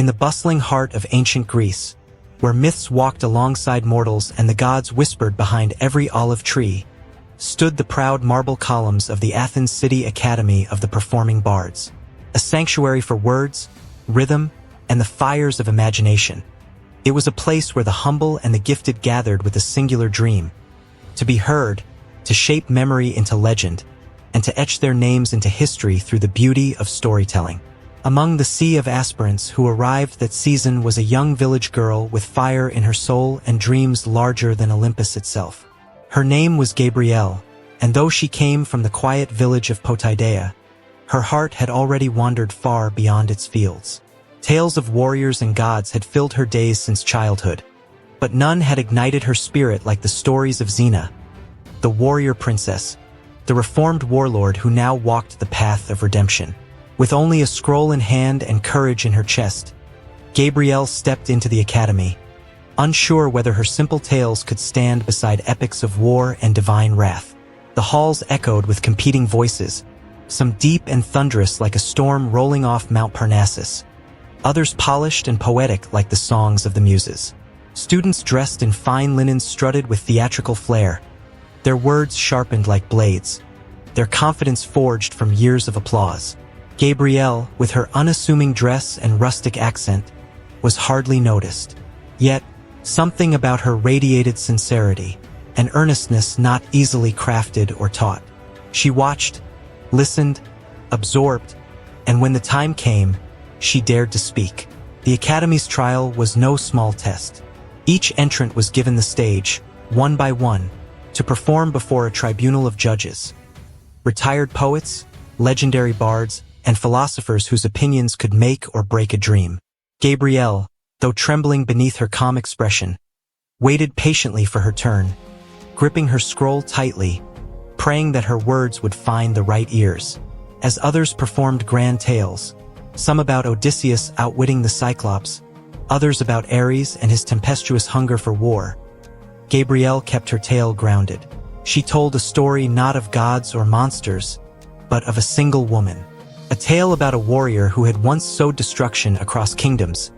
In the bustling heart of ancient Greece, where myths walked alongside mortals and the gods whispered behind every olive tree, stood the proud marble columns of the Athens City Academy of the Performing Bards, a sanctuary for words, rhythm, and the fires of imagination. It was a place where the humble and the gifted gathered with a singular dream, to be heard, to shape memory into legend, and to etch their names into history through the beauty of storytelling. Among the sea of aspirants who arrived that season was a young village girl with fire in her soul and dreams larger than Olympus itself. Her name was Gabrielle, and though she came from the quiet village of Potidaea, her heart had already wandered far beyond its fields. Tales of warriors and gods had filled her days since childhood, but none had ignited her spirit like the stories of Xena, the warrior princess, the reformed warlord who now walked the path of redemption. With only a scroll in hand and courage in her chest, Gabrielle stepped into the academy, unsure whether her simple tales could stand beside epics of war and divine wrath. The halls echoed with competing voices, some deep and thunderous like a storm rolling off Mount Parnassus, others polished and poetic like the songs of the muses. Students dressed in fine linen strutted with theatrical flair, their words sharpened like blades, their confidence forged from years of applause. Gabrielle, with her unassuming dress and rustic accent, was hardly noticed. Yet, something about her radiated sincerity, an earnestness not easily crafted or taught. She watched, listened, absorbed, and when the time came, she dared to speak. The Academy's trial was no small test. Each entrant was given the stage, one by one, to perform before a tribunal of judges. Retired poets, legendary bards, and philosophers whose opinions could make or break a dream. Gabrielle, though trembling beneath her calm expression, waited patiently for her turn, gripping her scroll tightly, praying that her words would find the right ears. As others performed grand tales, some about Odysseus outwitting the Cyclops, others about Ares and his tempestuous hunger for war, Gabrielle kept her tale grounded. She told a story not of gods or monsters, but of a single woman. A tale about a warrior who had once sowed destruction across kingdoms,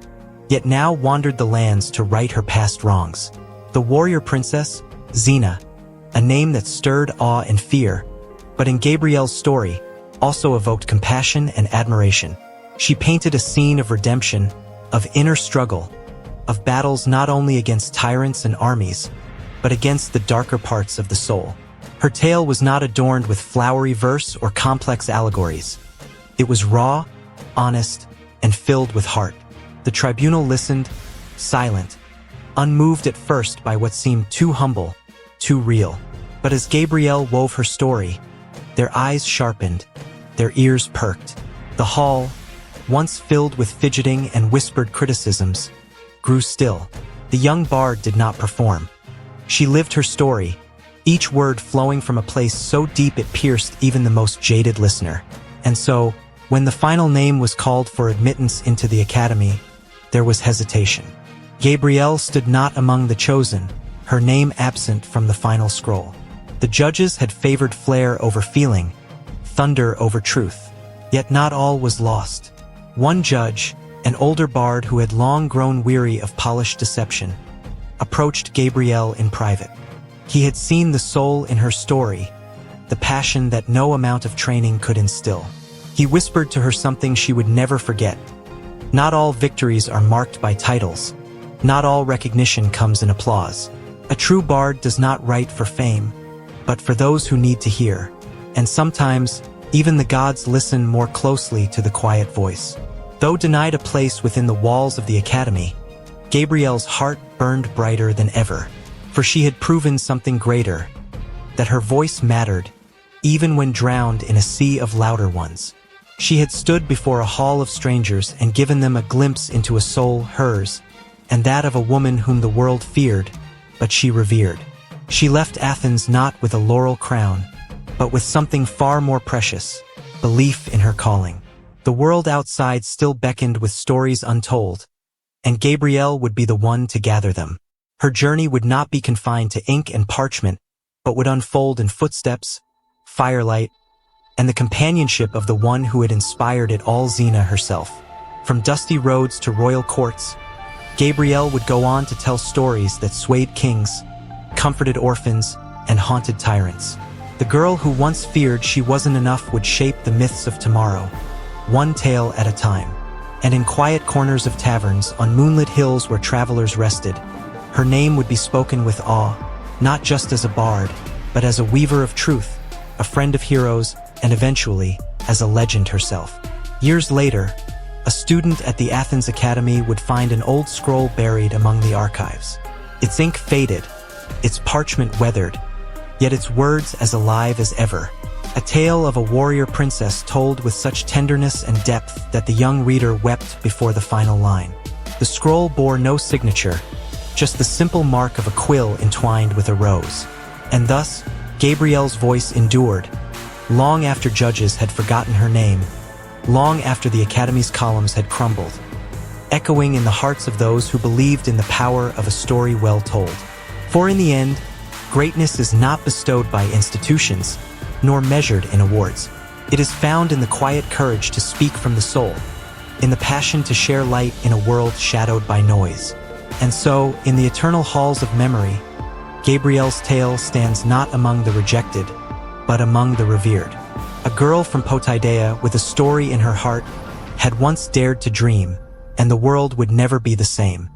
yet now wandered the lands to right her past wrongs. The warrior princess, Xena, a name that stirred awe and fear, but in Gabrielle's story, also evoked compassion and admiration. She painted a scene of redemption, of inner struggle, of battles not only against tyrants and armies, but against the darker parts of the soul. Her tale was not adorned with flowery verse or complex allegories. It was raw, honest, and filled with heart. The tribunal listened, silent, unmoved at first by what seemed too humble, too real. But as Gabrielle wove her story, their eyes sharpened, their ears perked. The hall, once filled with fidgeting and whispered criticisms, grew still. The young bard did not perform. She lived her story, each word flowing from a place so deep it pierced even the most jaded listener. And so, when the final name was called for admittance into the academy, there was hesitation. Gabrielle stood not among the chosen, her name absent from the final scroll. The judges had favored flair over feeling, thunder over truth. Yet not all was lost. One judge, an older bard who had long grown weary of polished deception, approached Gabrielle in private. He had seen the soul in her story, the passion that no amount of training could instill. He whispered to her something she would never forget. Not all victories are marked by titles. Not all recognition comes in applause. A true bard does not write for fame, but for those who need to hear. And sometimes, even the gods listen more closely to the quiet voice. Though denied a place within the walls of the academy, Gabrielle's heart burned brighter than ever, for she had proven something greater, that her voice mattered, even when drowned in a sea of louder ones. She had stood before a hall of strangers and given them a glimpse into a soul, hers, and that of a woman whom the world feared, but she revered. She left Athens not with a laurel crown, but with something far more precious, belief in her calling. The world outside still beckoned with stories untold, and Gabrielle would be the one to gather them. Her journey would not be confined to ink and parchment, but would unfold in footsteps, firelight, and the companionship of the one who had inspired it all, Xena herself. From dusty roads to royal courts, Gabrielle would go on to tell stories that swayed kings, comforted orphans, and haunted tyrants. The girl who once feared she wasn't enough would shape the myths of tomorrow, one tale at a time. And in quiet corners of taverns, on moonlit hills where travelers rested, her name would be spoken with awe, not just as a bard, but as a weaver of truth, a friend of heroes, and eventually, as a legend herself. Years later, a student at the Athens Academy would find an old scroll buried among the archives. Its ink faded, its parchment weathered, yet its words as alive as ever. A tale of a warrior princess told with such tenderness and depth that the young reader wept before the final line. The scroll bore no signature, just the simple mark of a quill entwined with a rose. And thus, Gabrielle's voice endured, long after judges had forgotten her name, long after the Academy's columns had crumbled, echoing in the hearts of those who believed in the power of a story well told. For in the end, greatness is not bestowed by institutions, nor measured in awards. It is found in the quiet courage to speak from the soul, in the passion to share light in a world shadowed by noise. And so, in the eternal halls of memory, Gabrielle's tale stands not among the rejected, but among the revered. A girl from Potidaea with a story in her heart had once dared to dream, and the world would never be the same.